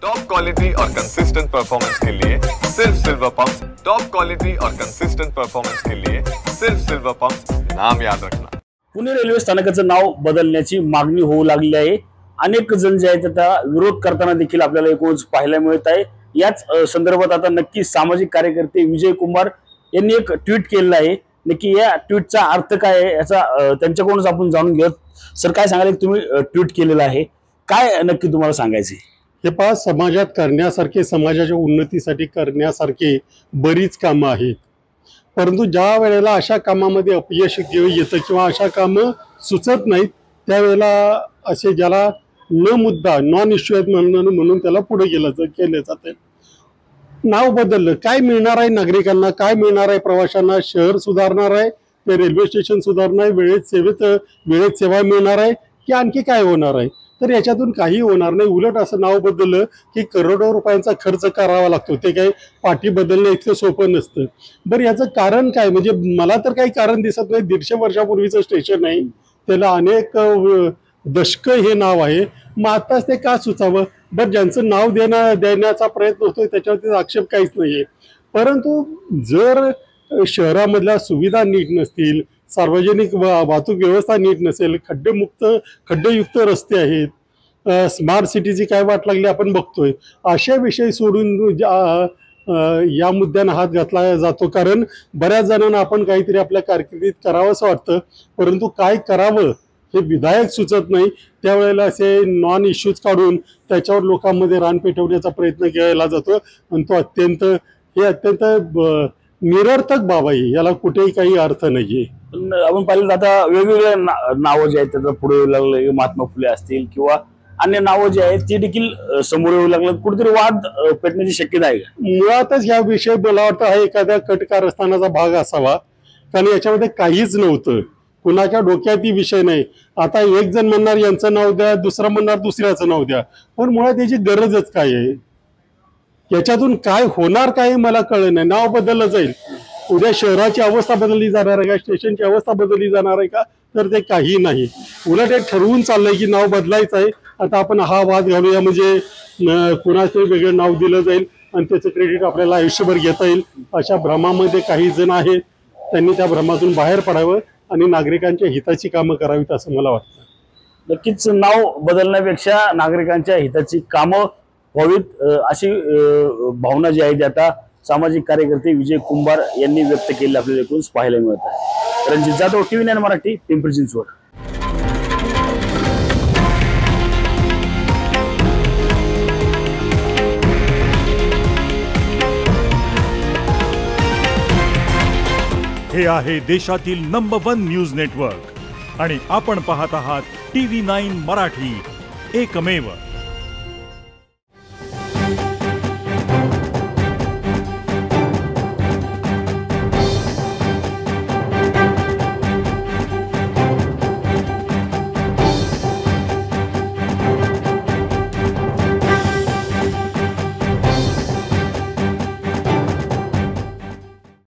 Top quality और consistent performance के लिए सिर्फ सिल्वर पंप्स। टॉप क्वालिटी और कंसिस्टेंट परफॉर्मेंस के लिए सिर्फ सिल्वर पंप्स, नाम याद रखना। पुणे रेल्वे स्थानकाचं नाव बदलण्याची मागणी होऊ लागली आहे। अनेक जण जे आहेत त्या विरोध करताना देखील आपल्याला एकूणच पाहायला मिळत आहे। याच संदर्भात आता नक्की सामाजिक कार्यकर्ते विजय कुमार यांनी एक ट्विट केलेलं आहे। नक्की या ट्विटचा अर्थ काय आहे याचा त्यांच्याकडूनच आपण जाणून घेऊ। सर, काय सांगाल तुम्ही ट्विट केलेलं आहे, काय नक्की तुम्हाला सांगायचे? हे पहा, समाजात करण्यासारखे, समाजाच्या उन्नतीसाठी करण्यासारखे बरीच कामं आहेत, परंतु ज्या वेळेला अशा कामामध्ये अपयश येतं किंवा अशा कामं सुचत नाहीत त्यावेळेला असे ज्याला न मुद्दा नॉन इश्यू आहेत म्हणून त्याला पुढे केलं जातं। नाव बदललं, काय मिळणार आहे नागरिकांना, काय मिळणार आहे प्रवाशांना? शहर सुधारणार आहे, ते रेल्वे स्टेशन सुधारणार आहे, वेळेत सेवा मिळणार आहे की आणखी काय होणार आहे? तर याच्यातून काही होणार नाही। उलट असं नाव बदललं की करोडो रुपयांचा खर्च करावा लागतो, ते काही पाठी बदलणं इतकं सोपं नसतं। बरं, याचं कारण काय? म्हणजे मला तर काही कारण दिसत नाही। 150 वर्षापूर्वीचं स्टेशन आहे, त्याला अनेक दशकं हे नाव आहे, मग आताच ते का सुचावं? बरं, ज्यांचं नाव देण्याचा प्रयत्न होतोय त्याच्यावरती आक्षेप काहीच नाहीये, परंतु जर शहरामधल्या सुविधा नीट नसतील, सार्वजनिक वाहतूक व्यवस्था नीट नसेल, खड्डेयुक्त रस्ते आहेत, स्मार्ट सिटीची काय वाट लागली आपण बघतोय, अशा विषय सोडून या मुद्द्यांना हात घातला जातो। कारण बऱ्याच जणांना आपण काहीतरी आपल्या कारकिर्दीत करावं असं वाटतं, परंतु काय करावं हे विधायक सुचत नाही। त्यावेळेला असे नॉन इश्यूज काढून त्याच्यावर लोकांमध्ये रान पेटवण्याचा प्रयत्न केला जातो आणि तो अत्यंत निरर्थक बाब आहे, याला कुठेही काही अर्थ नाहीये। आपण पाहिलं आता वेगवेगळे नावं जे आहेत त्याचा पुढे येऊ लागले, महात्मा फुले असतील किंवा अन्य नावं जे आहेत ती देखील समोर येऊ लागलं, कुठेतरी वाद पेटण्याची शक्यता आहे का? मुळातच या विषय मला वाटतं हा एखाद्या कटकारस्थानाचा भाग असावा, कारण याच्यामध्ये काहीच नव्हतं, कुणाच्या डोक्यातही विषय नाही। आता एक जण म्हणणार यांचं नाव द्या, दुसरा म्हणणार दुसऱ्याचं नाव द्या, पण मुळात याची गरजच काय आहे? याच्यातून काय होणार काय मला कळलं नाही। नाव बदललं जाईल, उद्या शहराची अवस्था बदलली जाणार आहे का, स्टेशनची अवस्था बदलली जाणार आहे का? तर ते काही नाही। उलट एक ठरवून चाललंय की नाव बदलायचं आहे, आता आपण हा वाद घालूया म्हणजे कुणाचं वेगळं नाव दिलं जाईल आणि त्याचं क्रेडिट आपल्याला आयुष्यभर घेता येईल, अशा भ्रमामध्ये काही जण आहेत। त्यांनी त्या भ्रमातून बाहेर पडावं आणि नागरिकांच्या हिताची कामं करावीत असं मला वाटतं। नक्कीच नाव बदलण्यापेक्षा नागरिकांच्या हिताची कामं व्हावीत अशी भावना जी आहे ती आता सामाजिक कार्यकर्ते विजय कुंभार यांनी व्यक्त केली आपल्याला एकूण पाहायला मिळत आहे। रणजित जाधव, TV9 मराठी, पिंपरी चिंचवड। हे आहे देशातील नंबर 1 न्यूज नेटवर्क आणि आपण पाहत आहात TV9 मराठी, एकमेव।